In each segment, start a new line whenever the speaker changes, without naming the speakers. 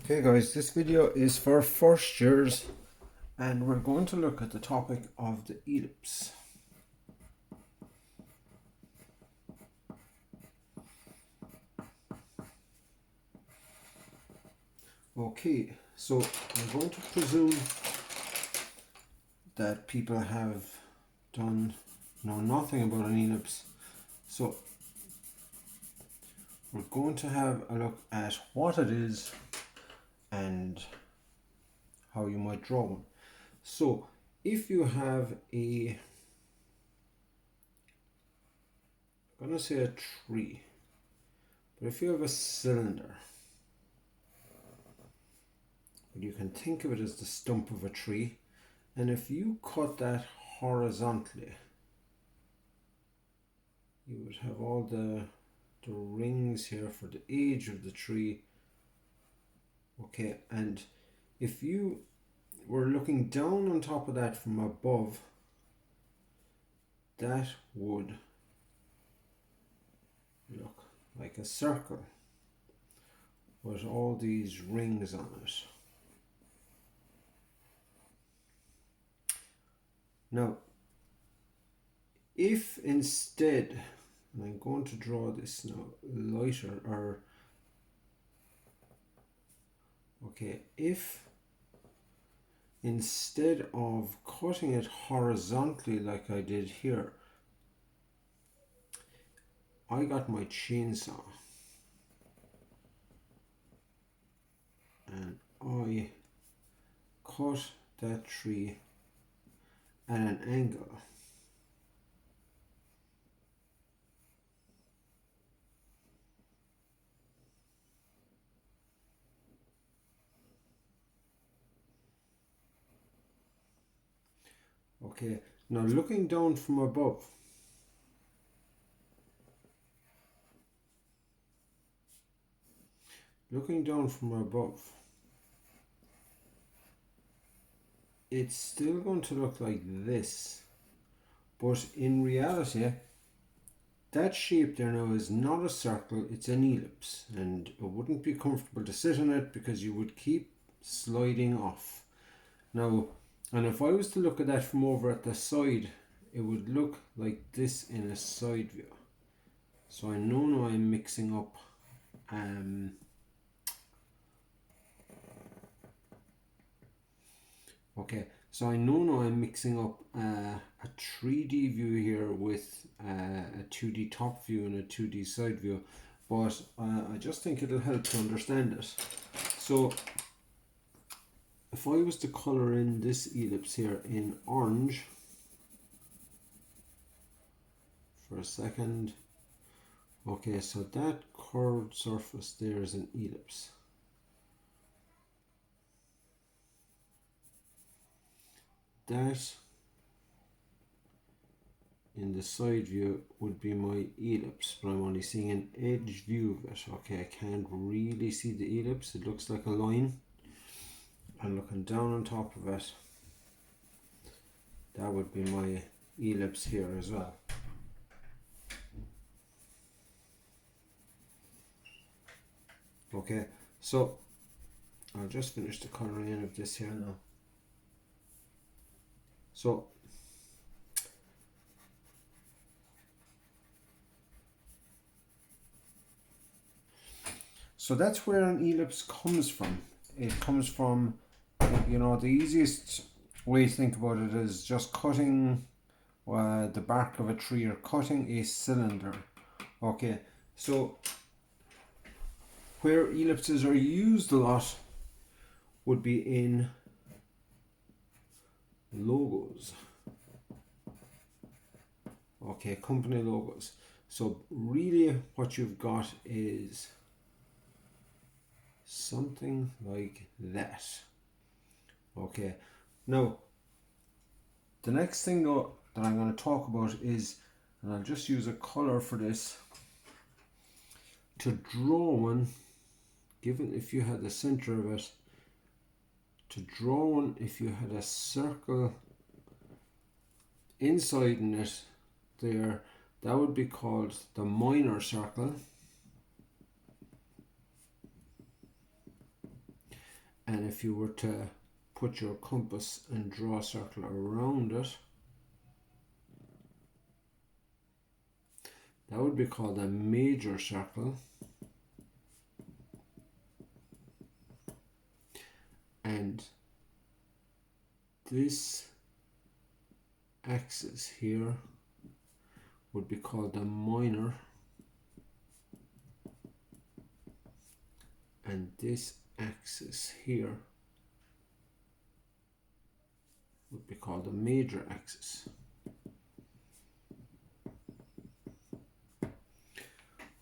Okay guys, this video is for first years and we're going to look at the topic of the ellipse. Okay, so I'm going to presume that people have know nothing about an ellipse. So we're going to have a look at what it is and how you might draw one. So if you have I'm going to say a tree, but if you have a cylinder, you can think of it as the stump of a tree, and if you cut that horizontally, you would have all the rings here for the age of the tree. Okay, and if you were looking down on top of that from above, that would look like a circle with all these rings on it. Now, if instead, and I'm going to draw this now lighter, or okay, if instead of cutting it horizontally like I did here, I got my chainsaw and I cut that tree at an angle. Okay, now looking down from above, it's still going to look like this, but in reality that shape there now is not a circle, it's an ellipse, and it wouldn't be comfortable to sit on it because you would keep sliding off. Now, and if I was to look at that from over at the side, it would look like this in a side view. So I know now I'm mixing up okay, so I know now I'm mixing up a 3D view here with a 2D top view and a 2D side view, but I just think it'll help to understand it. So if I was to colour in this ellipse here in orange for a second, okay, so that curved surface there is an ellipse. That in the side view would be my ellipse, but I'm only seeing an edge view of it. Okay, I can't really see the ellipse, it looks like a line. And looking down on top of it, that would be my ellipse here as well. Okay, so I'll just finish the colouring in of this here now. So that's where an ellipse comes from. It comes from, you know, the easiest way to think about it is just cutting the bark of a tree or cutting a cylinder. Okay, so where ellipses are used a lot would be in logos. Okay, company logos. So really what you've got is something like that. Okay, now the next thing though that I'm going to talk about is, and I'll just use a colour for this, to draw one, given if you had the centre of it, to draw one if you had a circle inside in it there, that would be called the minor circle. And if you were to put your compass and draw a circle around it, that would be called a major circle. And this axis here would be called the minor, and this axis here would be called the major axis.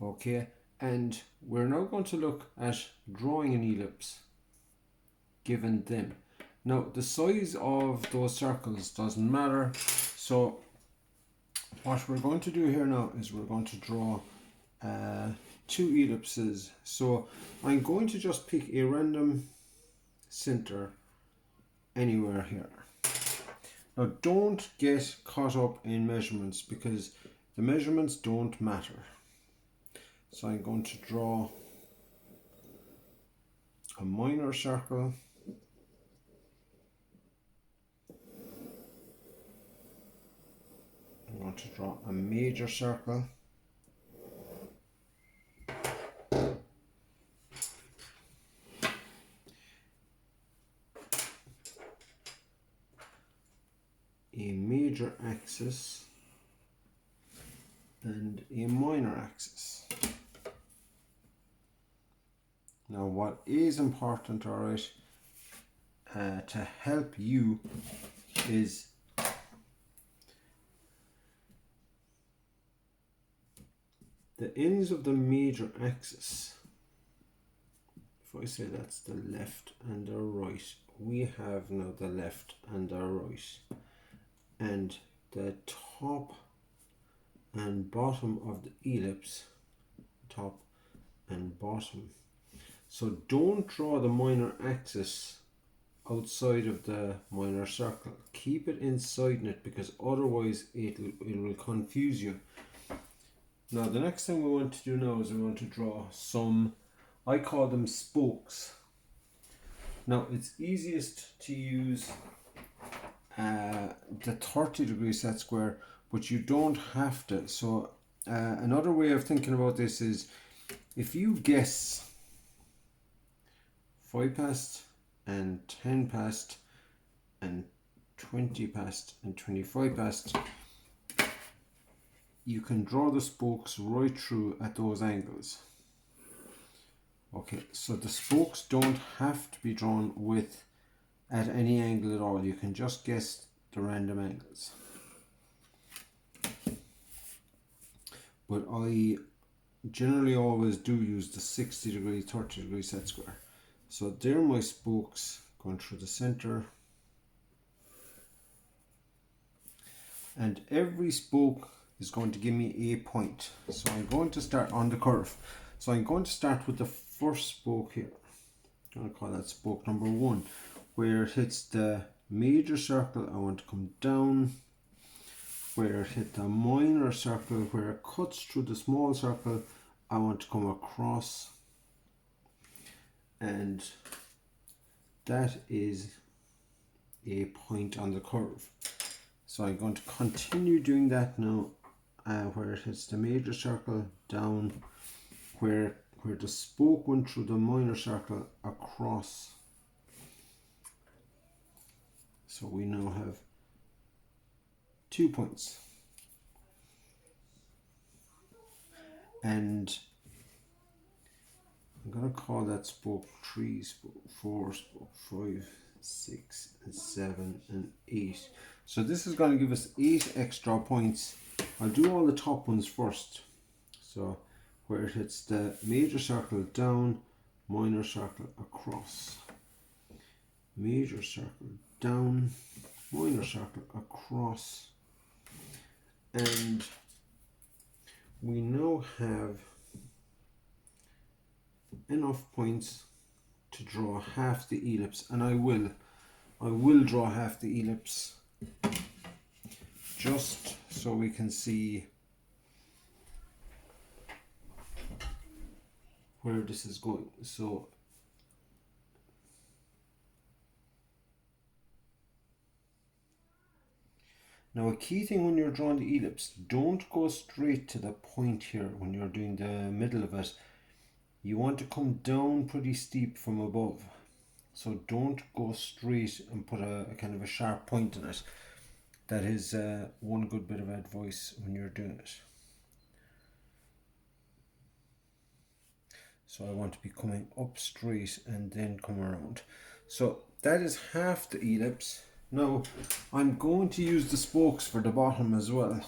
Okay, and we're now going to look at drawing an ellipse given them. Now the size of those circles doesn't matter, so what we're going to do here now is we're going to draw two ellipses. So I'm going to just pick a random center anywhere here. Now don't get caught up in measurements because the measurements don't matter. So I'm going to draw a minor circle, I'm going to draw a major circle, a major axis, and a minor axis. Now what is important, alright, to help you is the ends of the major axis. If I say that's the left and the right, we have now the left and the right. And the top and bottom of the ellipse, top and bottom. So don't draw the minor axis outside of the minor circle. Keep it inside it because otherwise it will confuse you. Now the next thing we want to do now is we want to draw some, I call them spokes. Now it's easiest to use the 30-degree set square, but you don't have to. So another way of thinking about this is if you guess 5 past and 10 past and 20 past and 25 past, you can draw the spokes right through at those angles. Okay, so the spokes don't have to be drawn with at any angle at all. You can just guess the random angles. But I generally always do use the 60-degree, 30-degree set square. So there are my spokes going through the center. And every spoke is going to give me a point. So I'm going to start on the curve. So I'm going to start with the first spoke here. I'm going to call that spoke number 1. Where it hits the major circle, I want to come down. Where it hit the minor circle, where it cuts through the small circle, I want to come across. And that is a point on the curve. So I'm going to continue doing that now, where it hits the major circle, down, where the spoke went through the minor circle, across. So we now have 2 points. And I'm going to call that spoke 3, spoke 4, spoke 5, 6, and 7, and 8. So this is going to give us 8 extra points. I'll do all the top ones first. So where it hits the major circle, down, minor circle, across. Major circle, down, minor circle, across. And we now have enough points to draw half the ellipse, and I will draw half the ellipse just so we can see where this is going. So Now a key thing when you're drawing the ellipse, don't go straight to the point here when you're doing the middle of it. You want to come down pretty steep from above. So don't go straight and put a kind of a sharp point in it. That is one good bit of advice when you're doing it. So I want to be coming up straight and then come around. So that is half the ellipse. Now I'm going to use the spokes for the bottom as well.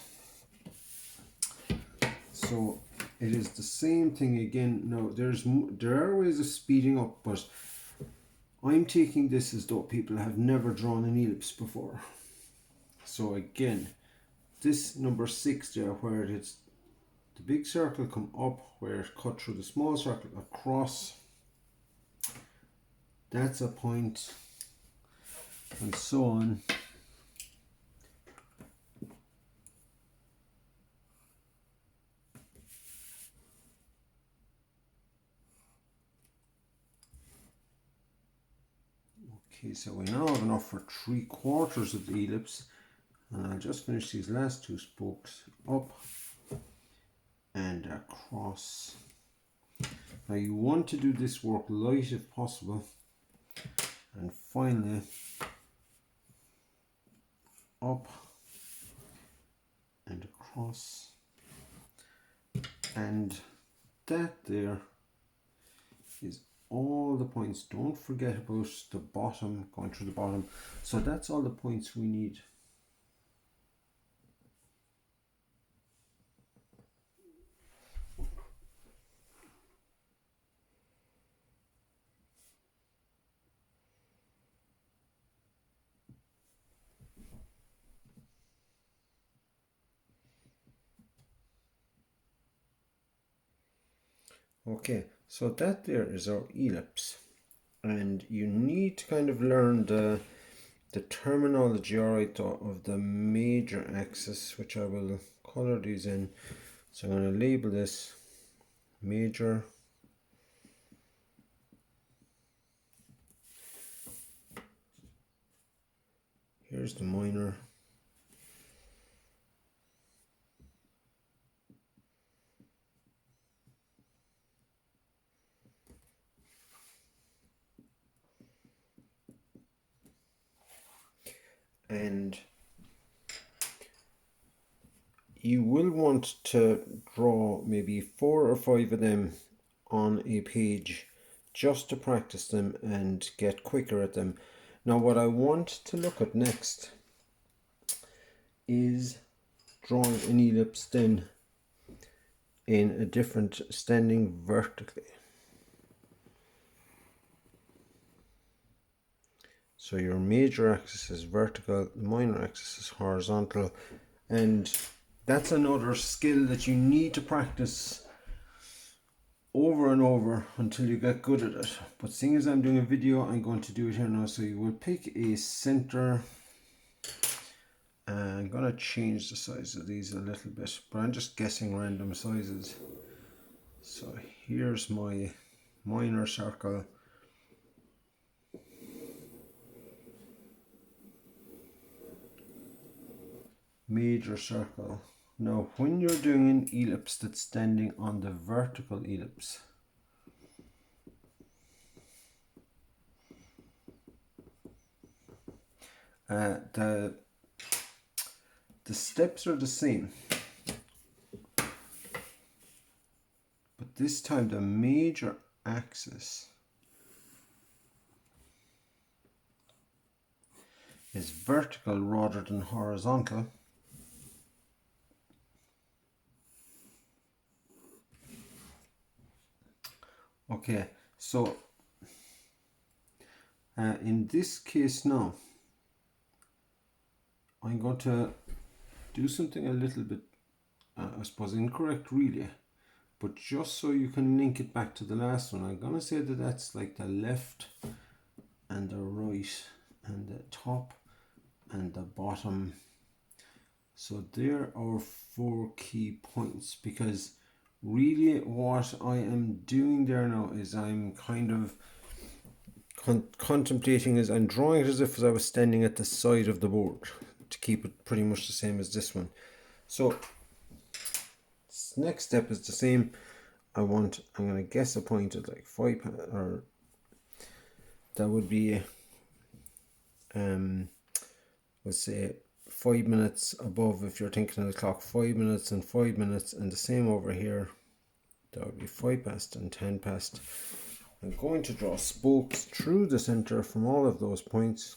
So it is the same thing again. Now there are ways of speeding up, but I'm taking this as though people have never drawn an ellipse before. So again, this number 6 there, where it's the big circle come up, where it cut through the small circle across, that's a point, and so on. Okay, so we now have enough for 3/4 of the ellipse, and I'll just finish these last two spokes up and across. Now you want to do this work light if possible, and finally up and across, and that there is all the points. Don't forget about the bottom, going through the bottom. So that's all the points we need. Okay, so that there is our ellipse, and you need to kind of learn the terminology, alright, of the major axis, which I will color these in. So I'm going to label this major, here's the minor, and you will want to draw maybe 4 or 5 of them on a page just to practice them and get quicker at them. Now what I want to look at next is drawing an ellipse then in a different, standing vertically. So your major axis is vertical, the minor axis is horizontal, and that's another skill that you need to practice over and over until you get good at it. But seeing as I'm doing a video, I'm going to do it here now. So you will pick a center. I'm going to change the size of these a little bit, but I'm just guessing random sizes. So here's my minor circle. Major circle. Now when you're doing an ellipse that's standing on the vertical ellipse, the steps are the same, but this time the major axis is vertical rather than horizontal. Okay, so in this case now, I'm going to do something a little bit, I suppose, incorrect really, but just so you can link it back to the last one, I'm going to say that that's like the left and the right and the top and the bottom. So there are 4 key points, because really what I am doing there now is I'm kind of contemplating, is I'm drawing it as if I was standing at the side of the board. to keep it pretty much the same as this one. So next step is the same. I'm going to guess a point at like 5, or that would be let's say 5 minutes above if you're thinking of the clock, 5 minutes and 5 minutes, and the same over here. That would be 5 past and 10 past. I'm going to draw spokes through the center from all of those points.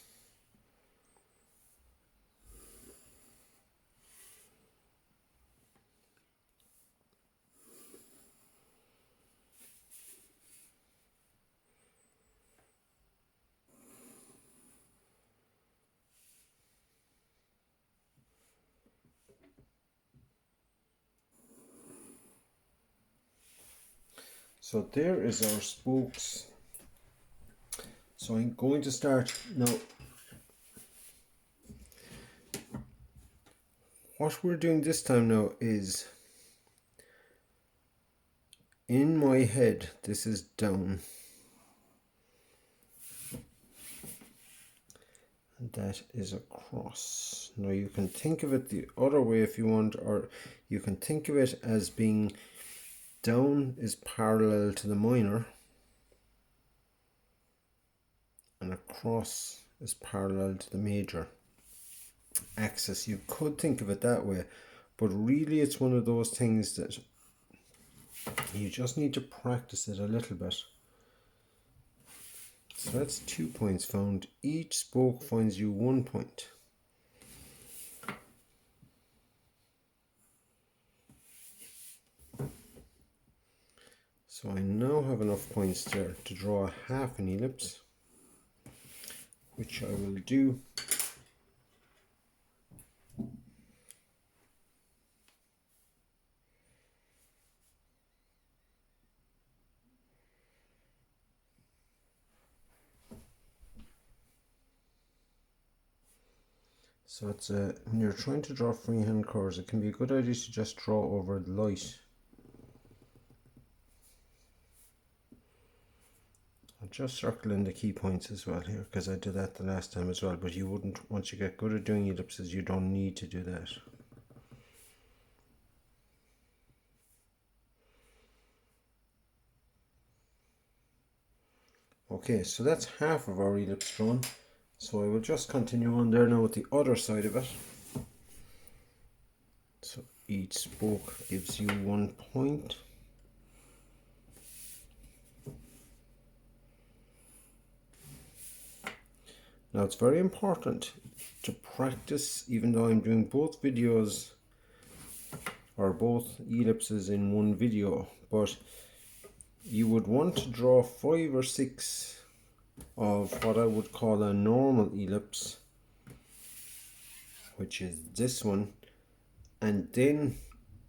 So there is our spokes. So I'm going to start now. What we're doing this time now is, in my head, this is down. And that is across. Now you can think of it the other way if you want, or you can think of it as being down is parallel to the minor and across is parallel to the major axis. You could think of it that way, but really it's one of those things that you just need to practice it a little bit. So that's 2 points found. Each spoke finds you 1 point. So I now have enough points there to draw half an ellipse, which I will do. So it's when you're trying to draw freehand curves, it can be a good idea to just draw over the light. I'll just circle in the key points as well here, because I did that the last time as well, but you wouldn't, once you get good at doing ellipses, you don't need to do that. Okay, so that's half of our ellipse drawn. So I will just continue on there now with the other side of it. So each spoke gives you 1 point. Now it's very important to practice, even though I'm doing both videos or both ellipses in one video, but you would want to draw 5 or 6 of what I would call a normal ellipse, which is this one, and then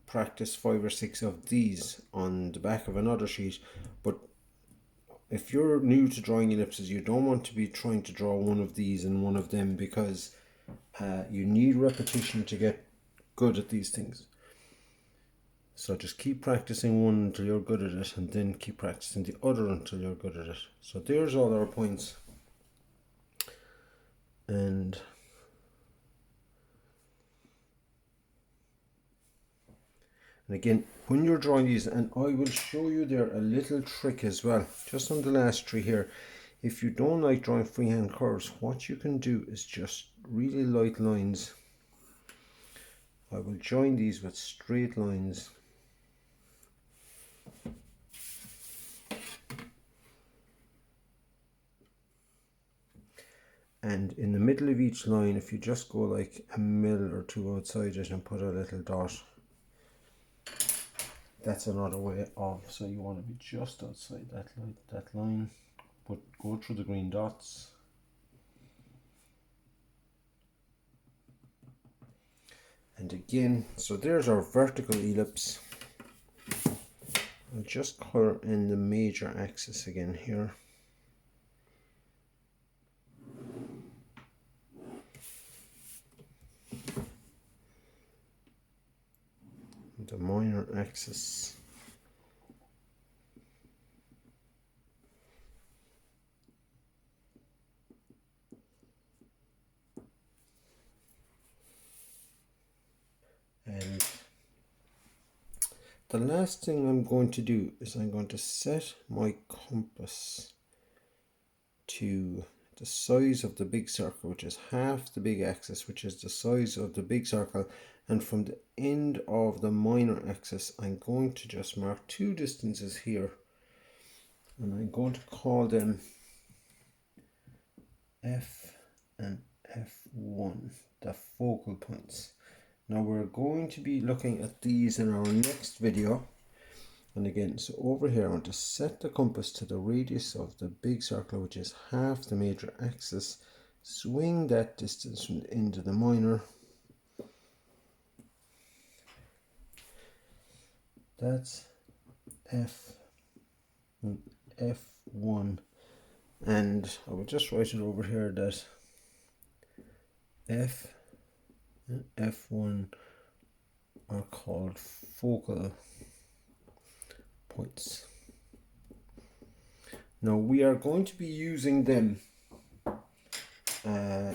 practice 5 or 6 of these on the back of another sheet. But if you're new to drawing ellipses, you don't want to be trying to draw one of these and one of them, because you need repetition to get good at these things. So just keep practicing one until you're good at it, and then keep practicing the other until you're good at it. So there's all our points. And again, when you're drawing these, and I will show you there a little trick as well, just on the last tree here. If you don't like drawing freehand curves, what you can do is just really light lines. I will join these with straight lines. And in the middle of each line, if you just go like a mil or two outside it and put a little dot, that's another way of, so you want to be just outside that line, but go through the green dots. And again, so there's our vertical ellipse. I'll just colour in the major axis again here. The minor axis. the last thing I'm going to do is I'm going to set my compass to the size of the big circle, which is half the big axis, which is the size of the big circle, and from the end of the minor axis I'm going to just mark two distances here, and I'm going to call them F and F1, the focal points. Now we're going to be looking at these in our next video. And again, so over here I want to set the compass to the radius of the big circle, which is half the major axis. Swing that distance from the end of the minor. That's F and F1. And I will just write it over here that F and F1 are called focal points. Now we are going to be using them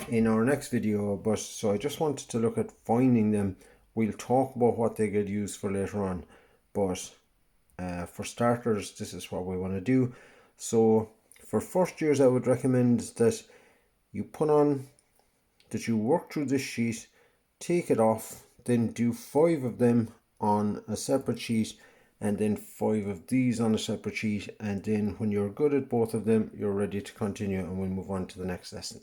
in our next video, but so I just wanted to look at finding them. We'll talk about what they get used for later on, but for starters this is what we want to do. So for first years I would recommend that you work through this sheet, take it off, then do 5 of them on a separate sheet, and then 5 of these on a separate sheet, and then when you're good at both of them you're ready to continue, and we'll move on to the next lesson.